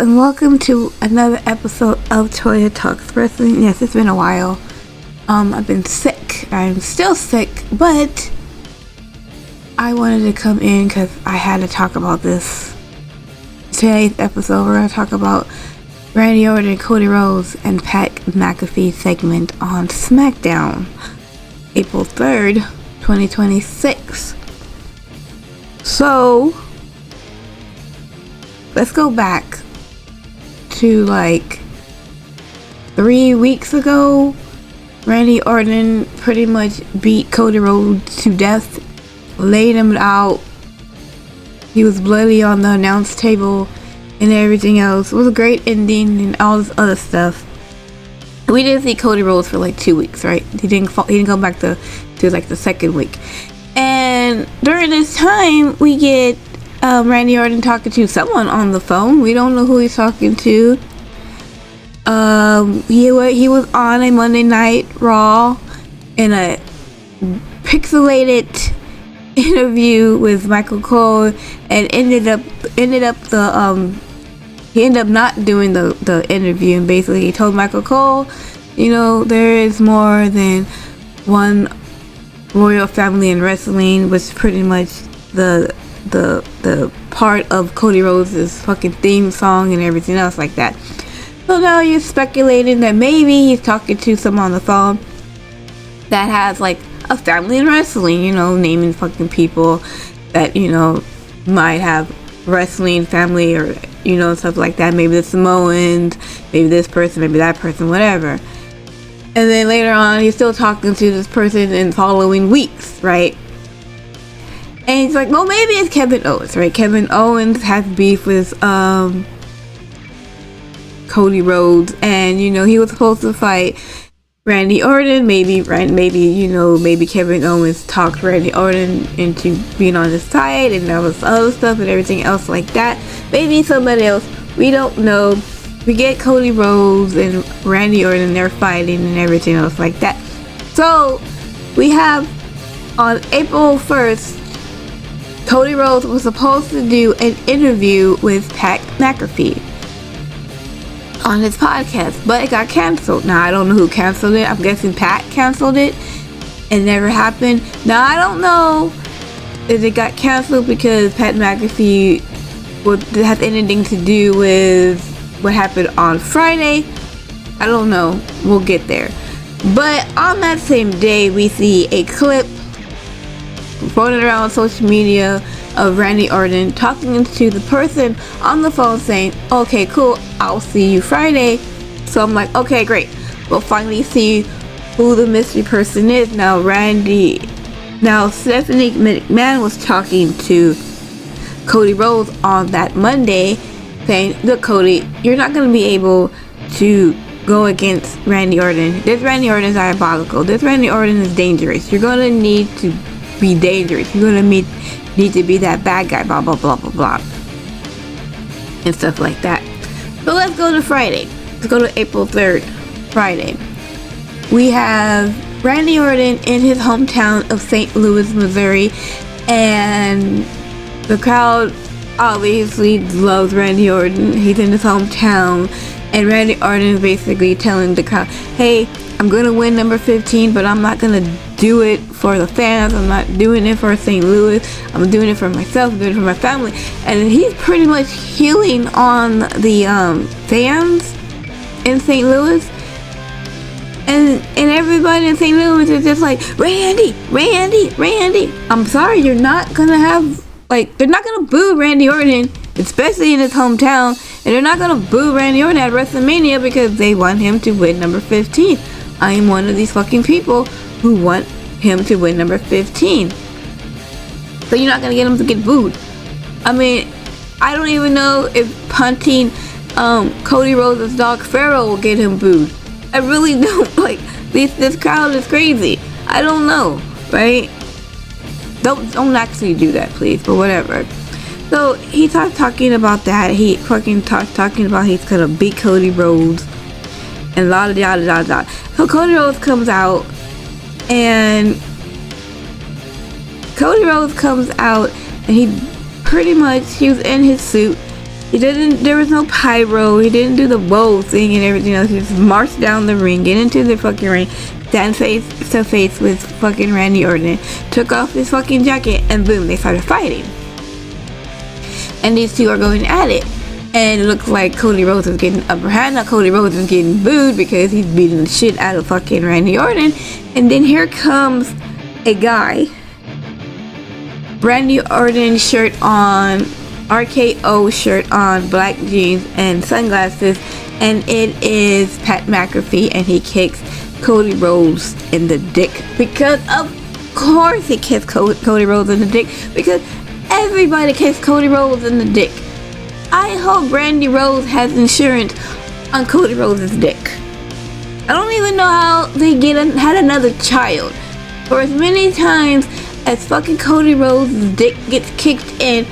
and welcome to another episode of Toya Talks Wrestling. Yes, it's been a while. I've been sick. I'm still sick, but I wanted to come in because I had to talk about this. Today's episode, we're going to talk about Randy Orton, Cody Rhodes, and Pat McAfee segment on SmackDown, April 3rd, 2026. So, let's go back to like 3 weeks ago. Randy Orton pretty much beat Cody Rhodes to death, laid him out. He was bloody on the announce table and everything else. It was a great ending and all this other stuff. We didn't see Cody Rhodes for like 2 weeks, right? He didn't go back to like the second week. And during this time, we get Randy Orton talking to someone on the phone. We don't know who he's talking to. He was on a Monday Night Raw in a pixelated interview with Michael Cole, and ended up not doing the interview. And basically, he told Michael Cole, there is more than one royal family in wrestling, was pretty much the part of Cody Rhodes' fucking theme song and everything else like that. So now you're speculating that maybe he's talking to someone on the phone that has like a family in wrestling, naming fucking people that, might have wrestling family or, stuff like that. Maybe the Samoans, maybe this person, maybe that person, whatever. And then later on, he's still talking to this person in following weeks, right? And he's like, well, maybe it's Kevin Owens, right? Kevin Owens has beef with Cody Rhodes, and he was supposed to fight Randy Orton. Maybe Kevin Owens talked Randy Orton into being on his side, and there was other stuff and everything else like that. Maybe somebody else. We don't know. We get Cody Rhodes and Randy Orton, they're fighting and everything else like that. So we have on April 1st, Cody Rhodes was supposed to do an interview with Pat McAfee on his podcast, but it got canceled. Now, I don't know who canceled it. I'm guessing Pat canceled it. It never happened. Now, I don't know if it got canceled because Pat McAfee would have anything to do with what happened on Friday. I don't know. We'll get there. But on that same day, we see a clip floating around social media of Randy Orton talking to the person on the phone saying, okay, cool, I'll see you Friday. So I'm like, okay, great. We'll finally see who the mystery person is. Now Stephanie McMahon was talking to Cody Rhodes on that Monday saying, look, Cody, you're not going to be able to go against Randy Orton. This Randy Orton is diabolical. This Randy Orton is dangerous. You're going to need to be dangerous. You're going to need to be that bad guy, blah, blah, blah, blah, blah, and stuff like that. So let's go to Friday. Let's go to April 3rd, Friday. We have Randy Orton in his hometown of St. Louis, Missouri, and the crowd obviously loves Randy Orton. He's in his hometown, and Randy Orton is basically telling the crowd, hey, I'm going to win number 15, but I'm not going to do it for the fans. I'm not doing it for St. Louis. I'm doing it for myself. I'm doing it for my family. And he's pretty much healing on the fans in St. Louis. And everybody in St. Louis is just like, Randy. I'm sorry, you're not going to have, they're not going to boo Randy Orton, especially in his hometown. And they're not going to boo Randy Orton at WrestleMania because they want him to win number 15. I am one of these fucking people who want him to win number 15. So you're not going to get him to get booed. I mean, I don't even know if punting Cody Rhodes' dog Pharaoh will get him booed. I really don't. This crowd is crazy. I don't know, right? Don't actually do that, please, but whatever. So he starts talking about that. He fucking starts talking about he's gonna beat Cody Rhodes and la da da da da. So Cody Rhodes comes out, and he pretty much, he was in his suit, There was no pyro. He didn't do the bow thing and everything else. He just marched down the ring, get into the fucking ring, stand face to face with fucking Randy Orton, took off his fucking jacket, and boom, they started fighting. And these two are going at it. And it looks like Cody Rhodes is getting upper hand. Now Cody Rhodes is getting booed because he's beating the shit out of fucking Randy Orton. And then here comes a guy. Randy Orton shirt on, RKO shirt on, black jeans and sunglasses. And it is Pat McAfee, and he kicks Cody Rhodes in the dick. Because of course he kicks Cody Rhodes in the dick. Because everybody kicks Cody Rhodes in the dick. I hope Randy Rhodes has insurance on Cody Rhodes' dick. I don't even know how they had another child. For as many times as fucking Cody Rhodes' dick gets kicked in,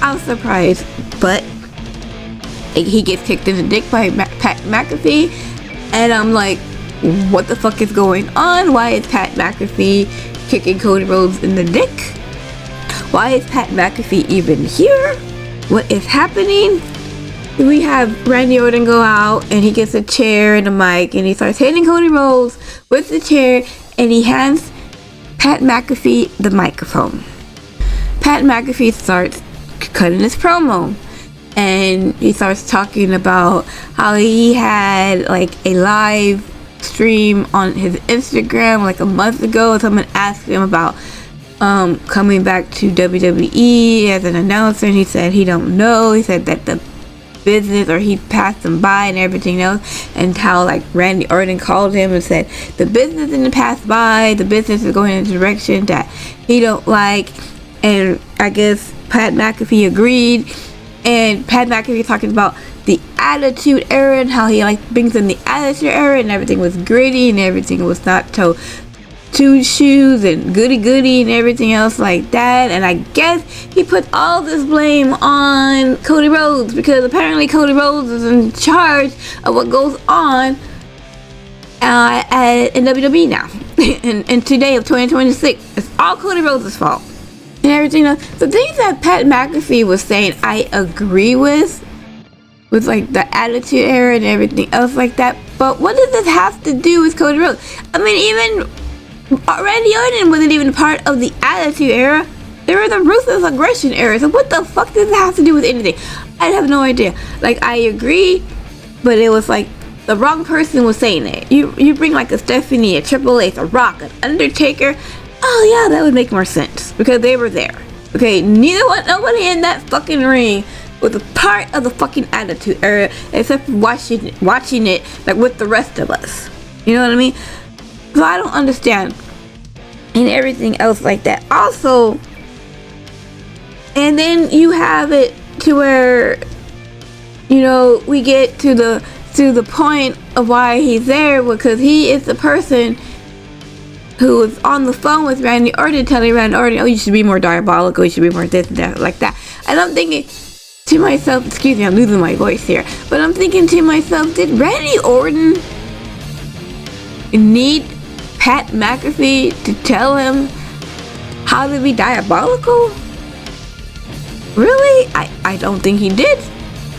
I'm surprised. But he gets kicked in the dick by Pat McAfee. And I'm like, what the fuck is going on? Why is Pat McAfee kicking Cody Rhodes in the dick? Why is Pat McAfee even here? What is happening? We have Randy Orton go out, and he gets a chair and a mic, and he starts hitting Cody Rhodes with the chair, and he hands Pat McAfee the microphone. Pat McAfee starts cutting his promo, and he starts talking about how he had like a live stream on his Instagram like a month ago, and someone asked him about coming back to WWE as an announcer, and he said he don't know. He said that the business, or he passed him by and everything else, and how like Randy Orton called him and said the business didn't pass by, the business is going in a direction that he don't like. And I guess Pat McAfee agreed, and Pat McAfee talking about the Attitude Era and how he like brings in the Attitude Era, and everything was gritty and everything was not so two shoes and goody and everything else like that. And I guess he put all this blame on Cody Rhodes, because apparently Cody Rhodes is in charge of what goes on in WWE now. and today of 2026, it's all Cody Rhodes' fault and everything else. The things that Pat McAfee was saying, I agree with like the Attitude Era and everything else like that. But what does this have to do with Cody Rhodes? I mean, even Randy Orton wasn't even part of the Attitude Era. They were the Ruthless Aggression Era. So what the fuck does it have to do with anything? I have no idea. Like, I agree, but it was like the wrong person was saying it. You bring like a Stephanie, a Triple H, a Rock, an Undertaker. Oh yeah, that would make more sense because they were there. Okay, nobody in that fucking ring was a part of the fucking Attitude Era except for watching it like with the rest of us. You know what I mean? So I don't understand, and everything else like that. Also, and then you have it to where, you know, we get to the point of why he's there, because he is the person who was on the phone with Randy Orton, telling Randy Orton, oh, you should be more diabolical, you should be more this and that, like that. And I'm thinking to myself, excuse me, I'm losing my voice here, but I'm thinking to myself, did Randy Orton need Pat McAfee to tell him how to be diabolical? Really? I don't think he did.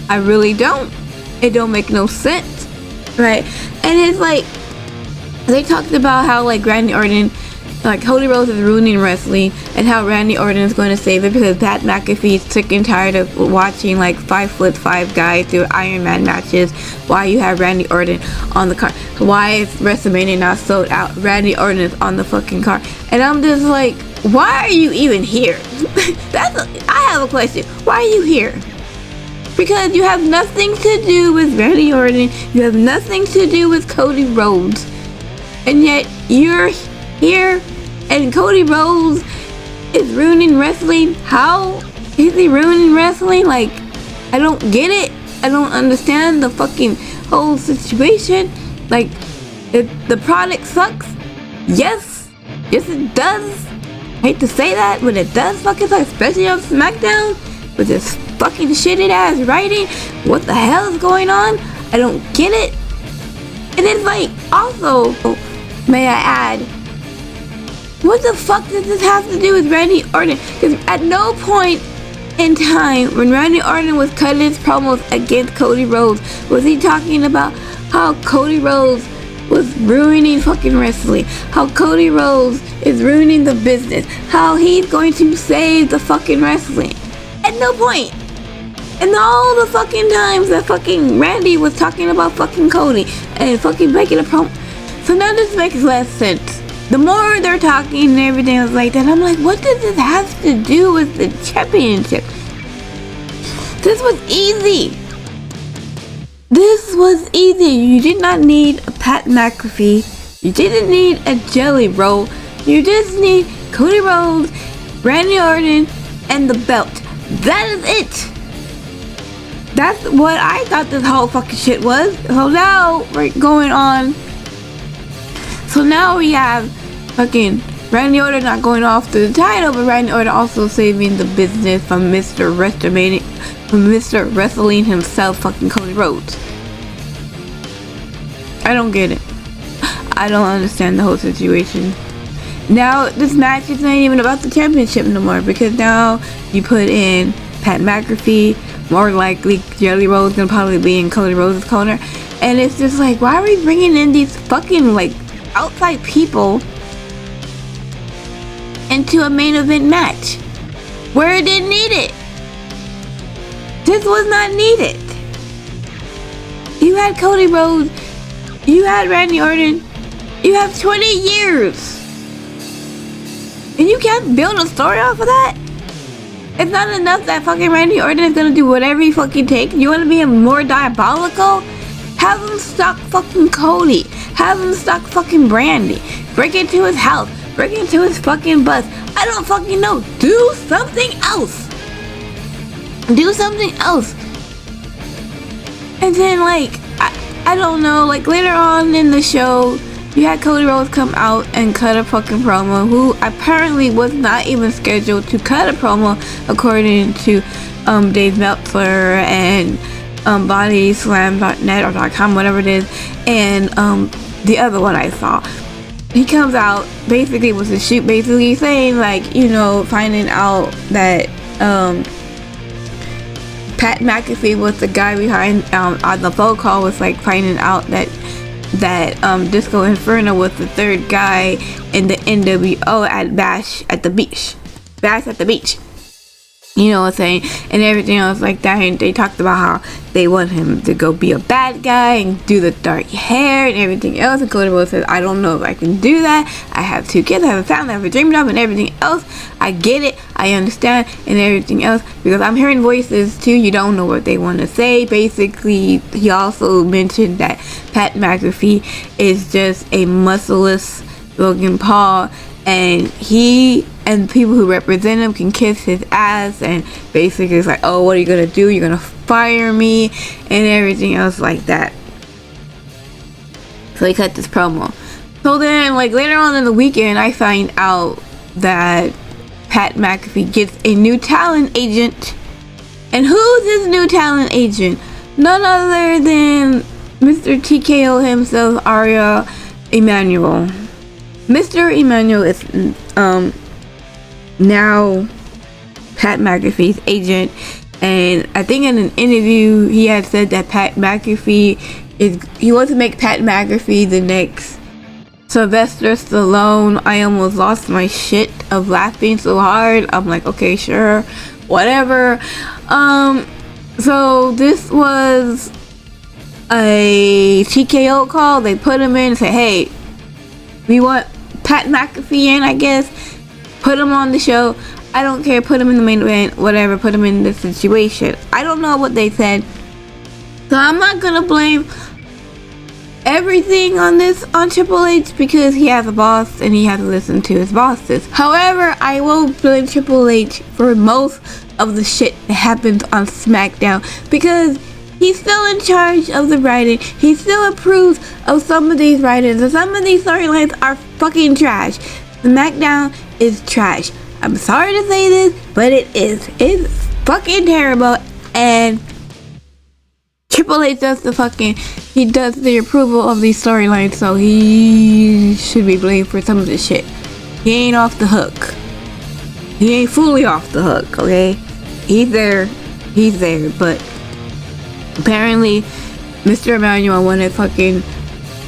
I really don't. It don't make no sense, right? And it's like, they talked about how like Randy Orton, like Cody Rhodes is ruining wrestling, and how Randy Orton is going to save it because Pat McAfee is sick and tired of watching like 5'5" guys do Iron Man matches. Why you have Randy Orton on the card? Why is WrestleMania not sold out? Randy Orton is on the fucking card, and I'm just like, why are you even here? I have a question. Why are you here? Because you have nothing to do with Randy Orton. You have nothing to do with Cody Rhodes, and yet you're here, and Cody Rhodes is ruining wrestling. How is he ruining wrestling? Like, I don't get it. I don't understand the fucking whole situation. Like, if the product sucks, yes it does. I hate to say that, but it does fucking suck, especially on SmackDown with this fucking shitty ass writing. What the hell is going on? I don't get it. And it's like, also, may I add, what the fuck does this have to do with Randy Orton? Because at no point in time when Randy Orton was cutting his promos against Cody Rhodes, was he talking about how Cody Rhodes was ruining fucking wrestling, how Cody Rhodes is ruining the business, how he's going to save the fucking wrestling? At no point. And all the fucking times that fucking Randy was talking about fucking Cody and fucking making a promo. So now this makes less sense. The more they're talking and everything else like that, I'm like, what does this have to do with the championship? This was easy. This was easy. You did not need a Pat McAfee. You didn't need a Jelly Roll. You just need Cody Rhodes, Randy Orton, and the belt. That is it. That's what I thought this whole fucking shit was. So now we're going on. So now we have fucking Randy Orton not going off to the title, but Randy Orton also saving the business from Mr. Wrestling himself, fucking Cody Rhodes. I don't get it. I don't understand the whole situation. Now this match is not even about the championship no more, because now you put in Pat McAfee. More likely Jelly Roll's gonna probably be in Cody Rhodes' corner, and it's just like, why are we bringing in these fucking like outside people into a main event match where it didn't need it? This was not needed. You had Cody Rhodes, you had Randy Orton, you have 20 years, and you can't build a story off of that? It's not enough that fucking Randy Orton is gonna do whatever he fucking takes. You wanna be more diabolical? Have him stalk fucking Cody. Have him stalk fucking Brandy. Break into his house. Break into his fucking bus. I don't fucking know. Do something else. Do something else. And then like, I don't know, like later on in the show, you had Cody Rhodes come out and cut a fucking promo, who apparently was not even scheduled to cut a promo, according to Dave Meltzer and BodySlam.net or .com, whatever it is, and the other one I saw. He comes out, basically was a shoot, basically saying like, you know, finding out that Pat McAfee was the guy behind on the phone call, was like finding out that Disco Inferno was the third guy in the NWO at Bash at the Beach. You know what I'm saying? And everything else like that. And they talked about how they want him to go be a bad guy and do the dark hair and everything else. And Cody Rhodes says, I don't know if I can do that. I have 2 kids, I have a family, I have a dream job and everything else. I get it, I understand, and everything else. Because I'm hearing voices too, you don't know what they want to say. Basically, he also mentioned that Pat McAfee is just a muscleless Logan Paul, and he and people who represent him can kiss his ass, and basically it's like, oh, what are you gonna do? You're gonna fire me and everything else like that. So he cut this promo. So then like later on in the weekend, I find out that Pat McAfee gets a new talent agent. And who's his new talent agent? None other than Mr. TKO himself, Aria Emanuel. Mr. Emanuel is now Pat McAfee's agent, and I think in an interview he had said that Pat McAfee he wants to make Pat McAfee the next Sylvester Stallone. I almost lost my shit of laughing so hard. I'm like, okay, sure, whatever. So this was a TKO call. They put him in and say, hey, we want Pat McAfee in, I guess. Put him on the show. I don't care. Put him in the main event. Whatever. Put him in this situation. I don't know what they said. So I'm not going to blame everything on this on Triple H, because he has a boss and he has to listen to his bosses. However, I will blame Triple H for most of the shit that happens on SmackDown, because he's still in charge of the writing. He still approves of some of these writings, and some of these storylines are fucking trash. SmackDown is trash. I'm sorry to say this, but it is. It's fucking terrible, and Triple H does he does the approval of these storylines, so he should be blamed for some of this shit. He ain't off the hook. He ain't fully off the hook, okay? he's there, but apparently Mr. Emmanuel wanted fucking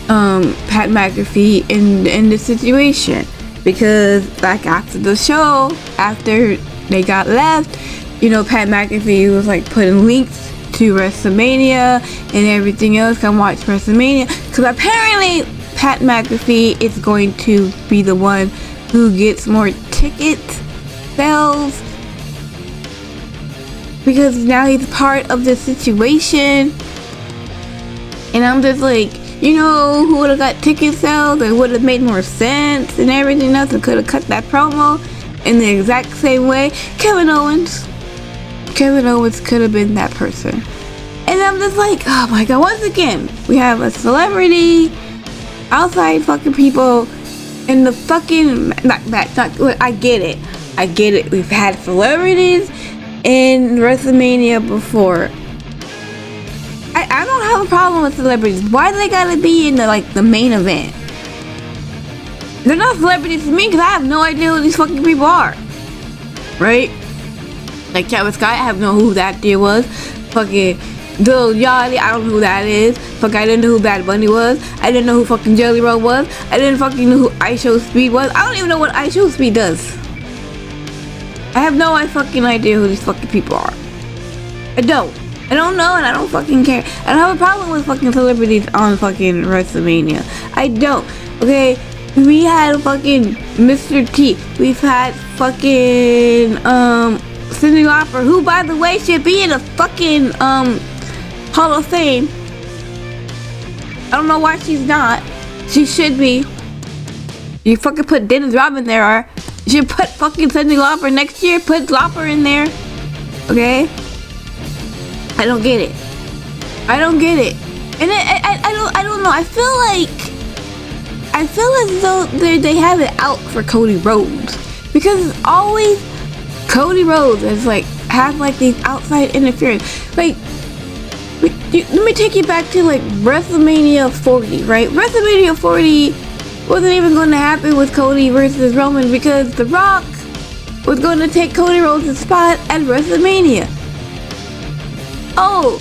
Pat McAfee in the situation, because like after the show, after they got left, you know, Pat McAfee was like putting links to WrestleMania and everything else. Come watch WrestleMania, because apparently Pat McAfee is going to be the one who gets more ticket sales, because now he's part of the situation. And I'm just like, you know who would have got ticket sales and would have made more sense and everything else, and could have cut that promo in the exact same way? Kevin Owens could have been that person. And I'm just like, oh my god, once again, we have a celebrity outside fucking people in the fucking, I get it. We've had celebrities in WrestleMania before. I don't have a problem with celebrities. Why do they gotta be in the main event? They're not celebrities to me, because I have no idea who these fucking people are. Right? Like Travis Scott, I have no who that dude was. Fucking Lil Yachty, I don't know who that is. Fuck, I didn't know who Bad Bunny was. I didn't know who fucking Jelly Roll was. I didn't fucking know who I Show Speed was. I don't even know what I Show Speed does. I have no fucking idea who these fucking people are. I don't know, and I don't fucking care. I don't have a problem with fucking celebrities on fucking WrestleMania. I don't. Okay, we had fucking Mr. T. We've had fucking Cyndi Lauper, who by the way should be in the fucking Hall of Fame. I don't know why she's not. She should be. You fucking put Dennis Rodman there, or you should put fucking Cyndi Lauper next year. Put Lauper in there. Okay? I don't get it. And I don't know. I feel as though they have it out for Cody Rhodes, because it's always Cody Rhodes is has these outside interference. Let me take you back to WrestleMania 40, right? WrestleMania 40 wasn't even going to happen with Cody versus Roman, because The Rock was going to take Cody Rhodes' spot at WrestleMania. Oh,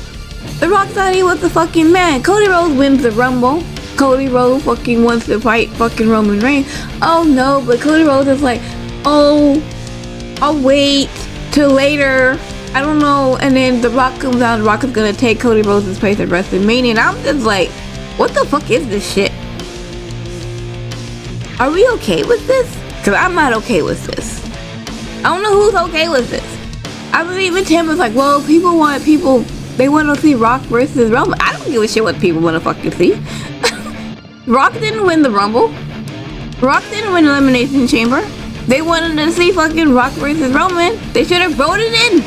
The Rock thought he was the fucking man. Cody Rhodes wins the Rumble. Cody Rhodes fucking wants to fight fucking Roman Reigns. Oh no, but Cody Rhodes is like, oh, I'll wait till later. I don't know. And then The Rock comes out. The Rock is gonna take Cody Rhodes' place at WrestleMania. And I'm just like, what the fuck is this shit? Are we okay with this? Because I'm not okay with this. I don't know who's okay with this. I believe even Tim was like, well, they want to see Rock versus Roman. I don't give a shit what people want to fucking see. Rock didn't win the Rumble. Rock didn't win Elimination Chamber. They wanted to see fucking Rock versus Roman. They should have wrote it in.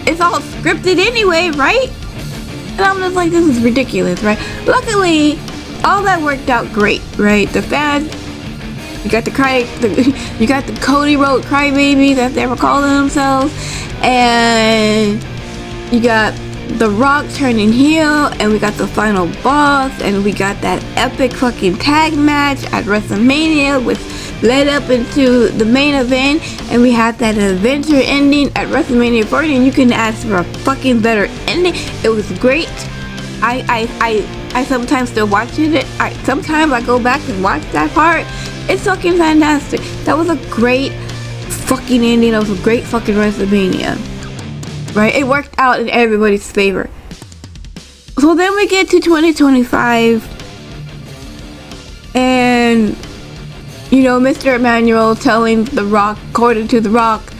It's all scripted anyway, right? And I'm just like, this is ridiculous, right? Luckily, all that worked out great, right? The fans, you got the Cody Rhodes crybabies, as they were calling themselves, and you got The Rock turning heel, and we got the final boss, and we got that epic fucking tag match at WrestleMania, which led up into the main event, and we had that adventure ending at WrestleMania 40, and you can ask for a fucking better ending. It was great. I sometimes still watch it. Sometimes I go back and watch that part. It's fucking fantastic. That was a great fucking ending. That was a great fucking WrestleMania. Right? It worked out in everybody's favor. So then we get to 2025. And, you know, Mr. Emmanuel telling The Rock, according to The Rock,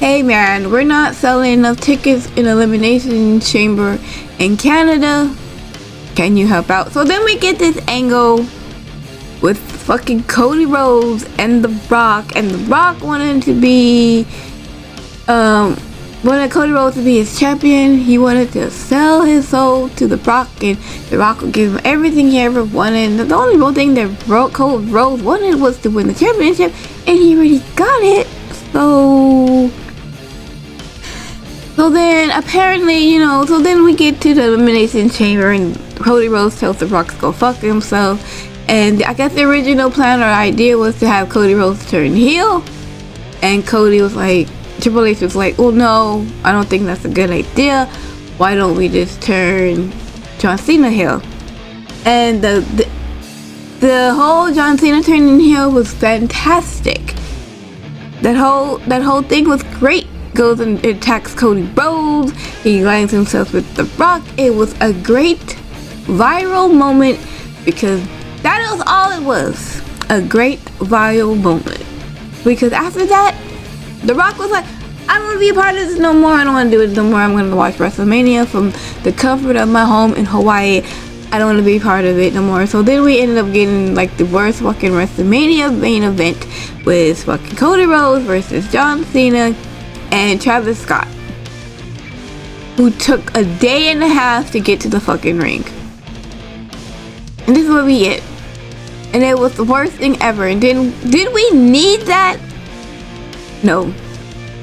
hey man, we're not selling enough tickets in Elimination Chamber in Canada. Can you help out? So then we get this angle with fucking Cody Rhodes and The Rock, and The Rock wanted Cody Rhodes to be his champion. He wanted to sell his soul to The Rock, and The Rock would give him everything he ever wanted. The only real thing that Cody Rhodes wanted was to win the championship, and he already got it. So then apparently, you know, so then we get to the Elimination Chamber, and Cody Rhodes tells The Rock to go fuck himself. And I guess the original plan or idea was to have Cody Rhodes turn heel, and Cody was like, Triple H was like, oh no, I don't think that's a good idea. Why don't we just turn John Cena heel? And the whole John Cena turning heel was fantastic. That whole thing was great. Goes and attacks Cody Rhodes. He aligns himself with The Rock. It was a great viral moment because that was all it was. A great viral moment. Because after that, The Rock was like, I don't want to be a part of this no more. I don't want to do it no more. I'm going to watch WrestleMania from the comfort of my home in Hawaii. I don't want to be part of it no more. So then we ended up getting like the worst fucking WrestleMania main event with fucking Cody Rhodes versus John Cena and Travis Scott, who took a day and a half to get to the fucking ring. And this is what we get. And it was the worst thing ever. And did we need that? No.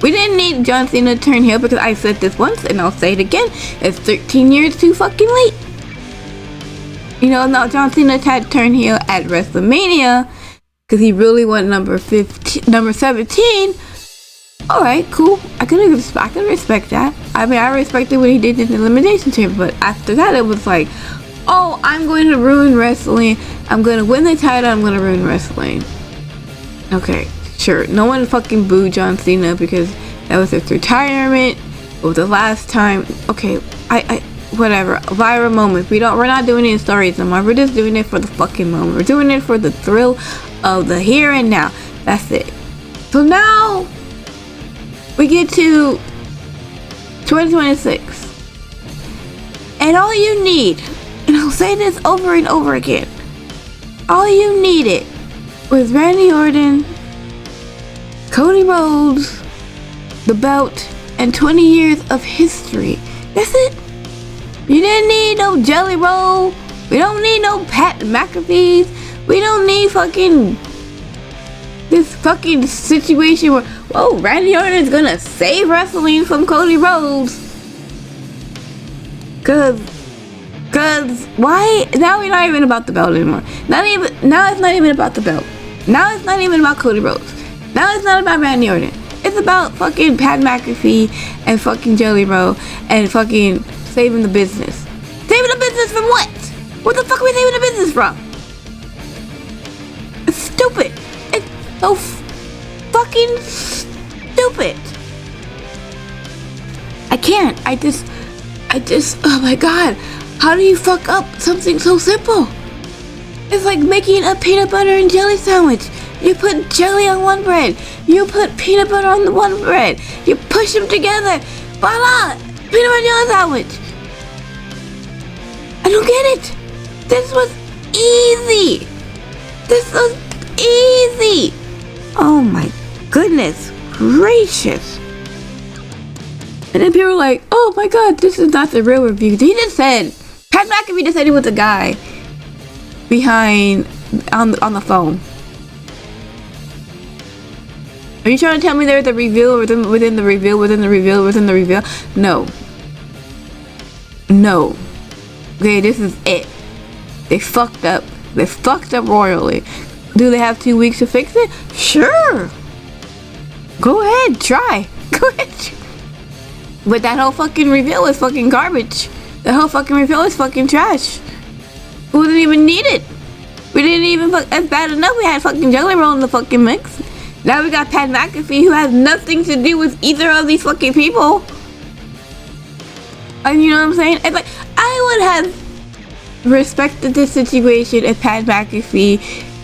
We didn't need John Cena to turn heel because I said this once and I'll say it again. It's 13 years too fucking late. You know, now John Cena had to turn heel at WrestleMania because he really won number 17. Alright, cool. I can respect that. I mean, I respected what he did in the Elimination Chamber, but after that it was like, oh, I'm going to ruin wrestling. I'm going to win the title. I'm going to ruin wrestling. Okay, sure. No one fucking booed John Cena because that was his retirement. It was the last time. Okay, whatever. Viral moments. We're not doing it in stories anymore. We're just doing it for the fucking moment. We're doing it for the thrill of the here and now. That's it. So now we get to 2026. And all you need, and I'll say this over and over again, all you needed was Randy Orton, Cody Rhodes, the belt, and 20 years of history. That's it. You didn't need no Jelly Roll. We don't need no Pat McAfee's. We don't need fucking this fucking situation where, whoa, Randy Orton's gonna save wrestling from Cody Rhodes. Cause why? Now we're not even about the belt anymore. Now it's not even about the belt. Now it's not even about Cody Rhodes. Now it's not about Randy Orton. It's about fucking Pat McAfee and fucking Jelly Roll and fucking saving the business. Saving the business from what? What the fuck are we saving the business from? It's stupid. It's so fucking stupid. I just, oh my god. How do you fuck up something so simple? It's like making a peanut butter and jelly sandwich. You put jelly on one bread. You put peanut butter on the one bread. You push them together. Voila! Peanut butter jelly sandwich. I don't get it. This was easy. This was easy. Oh my goodness gracious. And then people were like, oh my god, this is not the real review. He just said, Pat McAfee just said he was a guy behind on the phone. Are you trying to tell me there's a reveal within the reveal? No. Okay, this is it. They fucked up. They fucked up royally. Do they have 2 weeks to fix it? Sure. Go ahead, try. Go ahead. But that whole fucking reveal was fucking garbage. The whole fucking reveal is fucking trash. We didn't even need it. We didn't even that's bad enough. We had fucking Jelly Roll in the fucking mix. Now we got Pat McAfee who has nothing to do with either of these fucking people. And you know what I'm saying? It's like, I would have respected this situation if Pat McAfee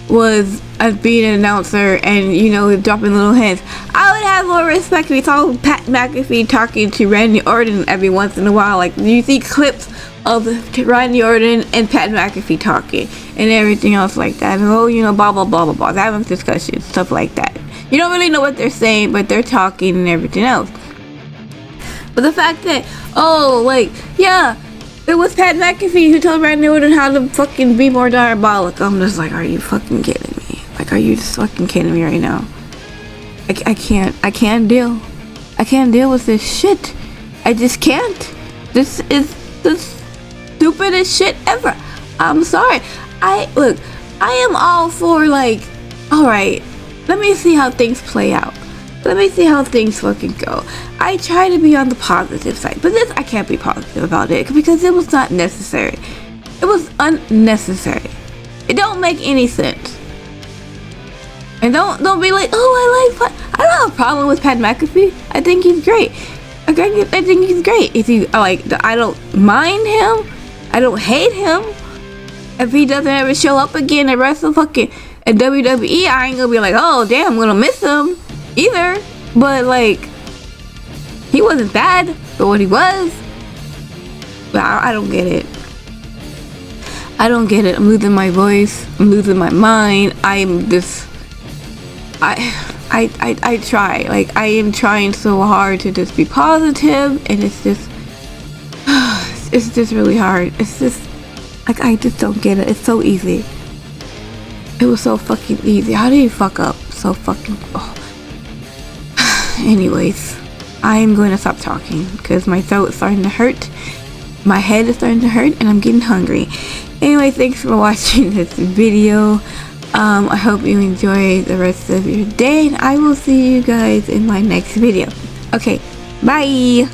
was being an announcer and, you know, dropping little hints. I would have more respect if we saw Pat McAfee talking to Randy Orton every once in a while. Like, you see clips of Randy Orton and Pat McAfee talking and everything else like that. And, oh, you know, blah, blah, blah, blah, blah. Having discussions, stuff like that. You don't really know what they're saying, but they're talking and everything else. But the fact that, oh, like, yeah, it was Pat McAfee who told Randy Orton how to fucking be more diabolic. I'm just like, are you fucking kidding me? Like, are you just fucking kidding me right now? I can't deal. I can't deal with this shit. I just can't. This is the stupidest shit ever. I'm sorry. I am all for, like, alright, let me see how things play out. let me see how things fucking go. I try to be on the positive side, but this I can't be positive about it because it was not necessary. It was unnecessary. It don't make any sense. And don't be like, oh, I don't have a problem with Pat McAfee. I think he's great. I think he's great. I don't mind him. I don't hate him. If he doesn't ever show up again and wrestle fucking at WWE, I ain't gonna be like, oh damn, I'm gonna miss him either. But like, he wasn't bad for what he was. But I don't get it. I don't get it. I'm losing my voice. I'm losing my mind. I try. Like, I am trying so hard to just be positive, and it's just really hard. It's just, like, I just don't get it. It's so easy. It was so fucking easy. How do you fuck up so fucking... Oh. Anyways, I am going to stop talking because my throat is starting to hurt. My head is starting to hurt, and I'm getting hungry. Anyway, thanks for watching this video. I hope you enjoy the rest of your day, and I will see you guys in my next video. Okay, bye!